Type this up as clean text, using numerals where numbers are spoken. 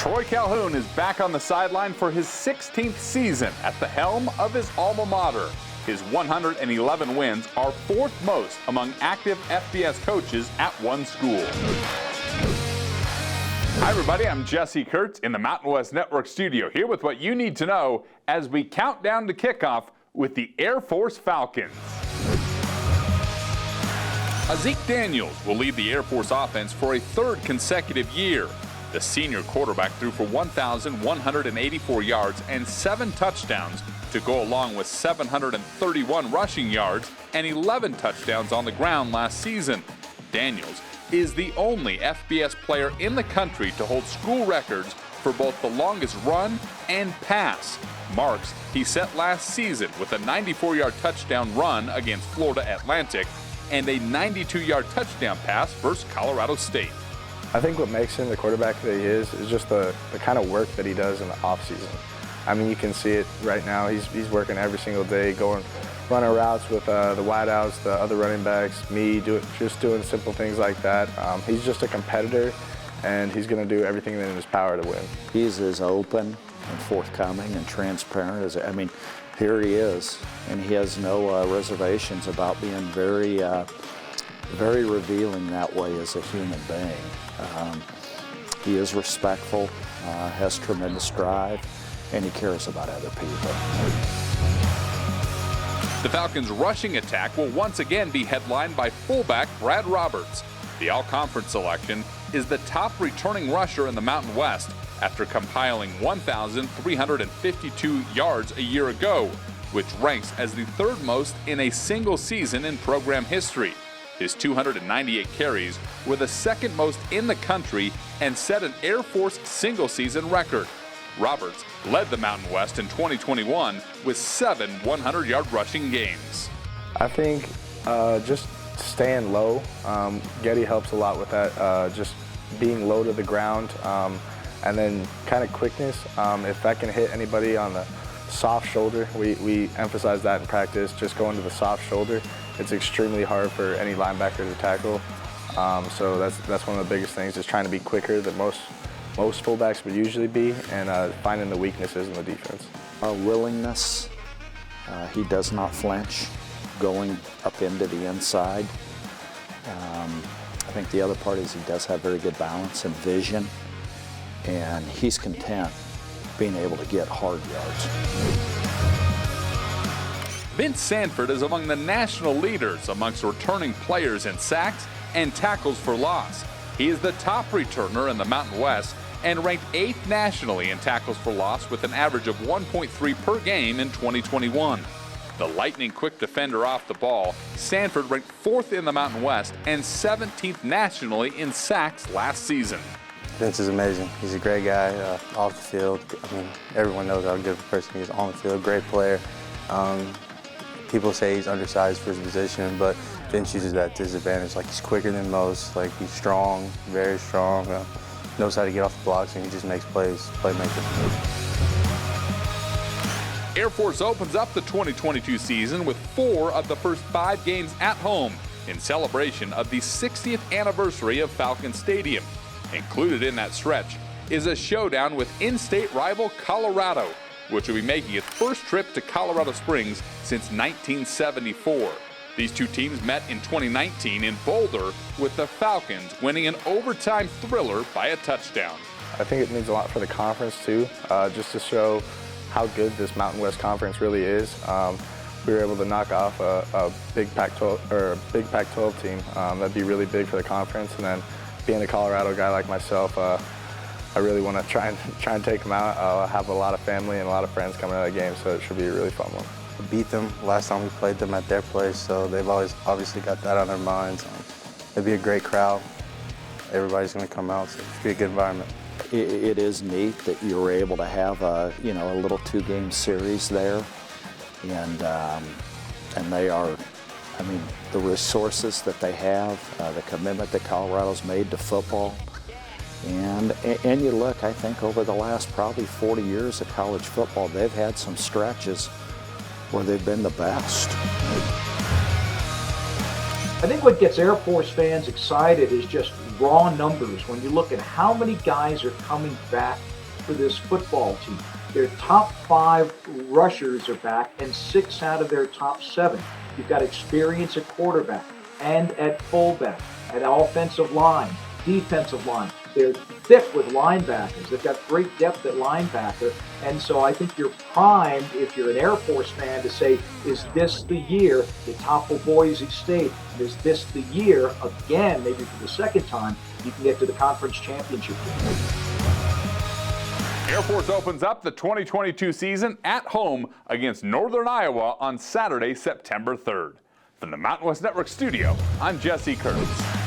Troy Calhoun is back on the sideline for his 16th season at the helm of his alma mater. His 111 wins are fourth most among active FBS coaches at one school. Hi everybody, I'm Jesse Kurtz in the Mountain West Network studio, here with what you need to know as we count down to kickoff with the Air Force Falcons. Haaziq will lead the Air Force offense for a third consecutive year. The senior quarterback threw for 1,184 yards and 7 touchdowns to go along with 731 rushing yards and 11 touchdowns on the ground last season. Daniels is the only FBS player in the country to hold school records for both the longest run and pass. Marks he set last season with a 94-yard touchdown run against Florida Atlantic and a 92-yard touchdown pass versus Colorado State. I think what makes him the quarterback that he is just the kind of work that he does in the offseason. I mean, you can see it right now. He's working every single day, running routes with the wideouts, the other running backs, just doing simple things like that. He's just a competitor, and he's going to do everything in his power to win. He's as open and forthcoming and transparent as, I mean, here he is, and he has no reservations about being very revealing that way as a human being. He is respectful, has tremendous drive, and he cares about other people. The Falcons' rushing attack will once again be headlined by fullback Brad Roberts. The all-conference selection is the top returning rusher in the Mountain West after compiling 1,352 yards a year ago, which ranks as the third most in a single season in program history. His 298 carries were the second most in the country and set an Air Force single-season record. Roberts led the Mountain West in 2021 with 7 100-yard rushing games. I think just staying low, Getty helps a lot with that, just being low to the ground, and then kind of quickness. If that can hit anybody on the soft shoulder, we emphasize that in practice, just going to the soft shoulder. It's extremely hard for any linebacker to tackle. So that's one of the biggest things, is trying to be quicker than most fullbacks would usually be, and finding the weaknesses in the defense. Willingness, he does not flinch going up into the inside. I think the other part is he does have very good balance and vision, and he's content being able to get hard yards. Vince Sanford is among the national leaders amongst returning players in sacks and tackles for loss. He is the top returner in the Mountain West and ranked 8th nationally in tackles for loss with an average of 1.3 per game in 2021. The lightning-quick defender off the ball, Sanford ranked 4th in the Mountain West and 17th nationally in sacks last season. Vince is amazing. He's a great guy off the field. I mean, everyone knows how good of a person he is on the field. Great player. People say he's undersized for his position, but Vince uses that to his advantage. Like, he's quicker than most. Like, he's strong, very strong. Knows how to get off the blocks, and he just makes plays. Playmaker. Air Force opens up the 2022 season with 4 of the first 5 games at home in celebration of the 60th anniversary of Falcon Stadium. Included in that stretch is a showdown with in-state rival Colorado, which will be making its first trip to Colorado Springs since 1974. These two teams met in 2019 in Boulder, with the Falcons winning an overtime thriller by a touchdown. I think it means a lot for the conference too, just to show how good this Mountain West Conference really is. We were able to knock off a big Pac-12 or a big Pac-12 team. That'd be really big for the conference, and then being a Colorado guy like myself, I really want to try and take them out. I'll have a lot of family and a lot of friends coming to that game, so it should be a really fun one. We beat them last time we played them at their place, so they've always obviously got that on their minds. It'll be a great crowd. Everybody's going to come out, so it should be a good environment. It is neat that you were able to have a little 2-game series there, and they are, I mean, the resources that they have, the commitment that Colorado's made to football. And you look, I think over the last probably 40 years of college football, they've had some stretches where they've been the best. I think what gets Air Force fans excited is just raw numbers. When you look at how many guys are coming back for this football team. Their top 5 rushers are back, and 6 out of their top 7. You've got experience at quarterback and at fullback, at offensive line, defensive line. They're thick with linebackers. They've got great depth at linebacker. And so I think you're primed, if you're an Air Force fan, to say, is this the year to topple Boise State? And is this the year, again, maybe for the second time, you can get to the conference championship game? Air Force opens up the 2022 season at home against Northern Iowa on Saturday, September 3rd. From the Mountain West Network studio, I'm Jesse Kurtz.